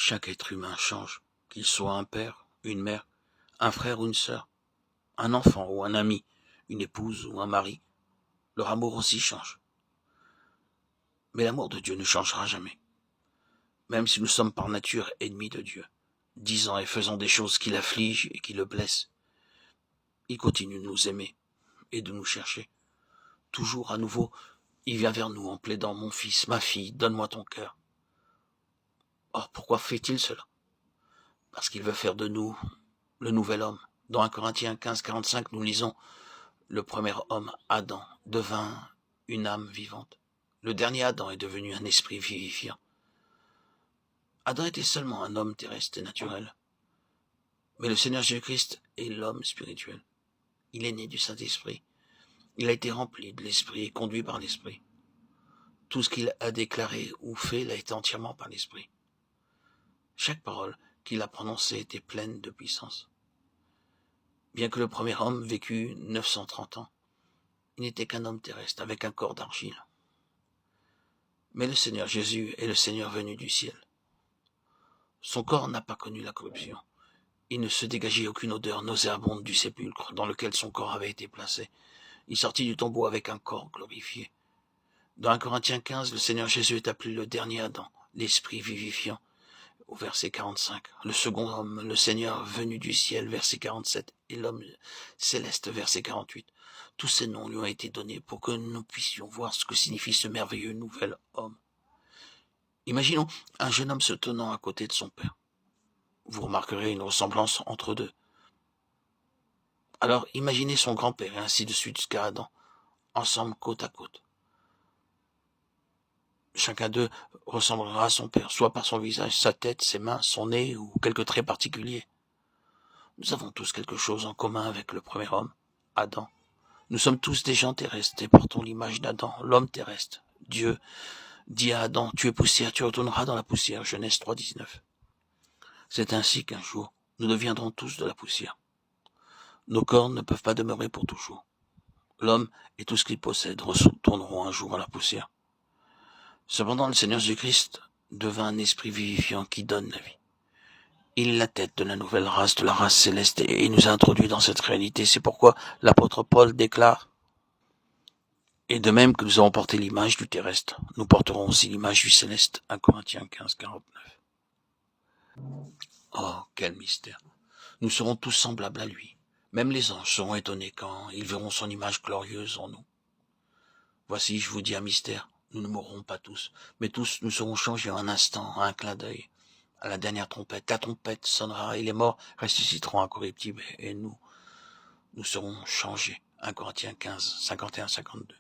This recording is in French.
Chaque être humain change, qu'il soit un père, une mère, un frère ou une sœur, un enfant ou un ami, une épouse ou un mari. Leur amour aussi change. Mais l'amour de Dieu ne changera jamais. Même si nous sommes par nature ennemis de Dieu, disant et faisant des choses qui l'affligent et qui le blessent, il continue de nous aimer et de nous chercher. Toujours à nouveau, il vient vers nous en plaidant « Mon fils, ma fille, donne-moi ton cœur ». Or, pourquoi fait-il cela? Parce qu'il veut faire de nous le nouvel homme. Dans 1 Corinthiens 15, 45, nous lisons « Le premier homme, Adam, devint une âme vivante. Le dernier Adam est devenu un esprit vivifiant. » Adam était seulement un homme terrestre et naturel. Mais le Seigneur Jésus-Christ est l'homme spirituel. Il est né du Saint-Esprit. Il a été rempli de l'Esprit et conduit par l'Esprit. Tout ce qu'il a déclaré ou fait l'a été entièrement par l'Esprit. Chaque parole qu'il a prononcée était pleine de puissance. Bien que le premier homme vécut 930 ans, il n'était qu'un homme terrestre avec un corps d'argile. Mais le Seigneur Jésus est le Seigneur venu du ciel. Son corps n'a pas connu la corruption. Il ne se dégageait aucune odeur nauséabonde du sépulcre dans lequel son corps avait été placé. Il sortit du tombeau avec un corps glorifié. Dans 1 Corinthiens 15, le Seigneur Jésus est appelé le dernier Adam, l'esprit vivifiant, au verset 45. Le second homme, le Seigneur venu du ciel, verset 47, et l'homme céleste, verset 48. Tous ces noms lui ont été donnés pour que nous puissions voir ce que signifie ce merveilleux nouvel homme. Imaginons un jeune homme se tenant à côté de son père. Vous remarquerez une ressemblance entre eux deux. Alors imaginez son grand-père et ainsi de suite jusqu'à Adam, ensemble côte à côte. Chacun d'eux ressemblera à son père, soit par son visage, sa tête, ses mains, son nez ou quelques traits particuliers. Nous avons tous quelque chose en commun avec le premier homme, Adam. Nous sommes tous des gens terrestres et portons l'image d'Adam, l'homme terrestre. Dieu dit à Adam, tu es poussière, tu retourneras dans la poussière. Genèse 3, 19. C'est ainsi qu'un jour, nous deviendrons tous de la poussière. Nos corps ne peuvent pas demeurer pour toujours. L'homme et tout ce qu'il possède retourneront un jour à la poussière. Cependant, le Seigneur Jésus-Christ devint un esprit vivifiant qui donne la vie. Il est la tête de la nouvelle race, de la race céleste, et il nous a introduits dans cette réalité. C'est pourquoi l'apôtre Paul déclare « Et de même que nous avons porté l'image du terrestre, nous porterons aussi l'image du céleste. » 1 Corinthiens 15, 49. Oh, quel mystère! Nous serons tous semblables à lui. Même les anges seront étonnés quand ils verront son image glorieuse en nous. Voici, je vous dis un mystère. Nous ne mourrons pas tous, mais tous nous serons changés en un instant, à un clin d'œil. À la dernière trompette, la trompette sonnera et les morts ressusciteront incorruptibles et nous serons changés. 1 Corinthiens 15, 51, 52.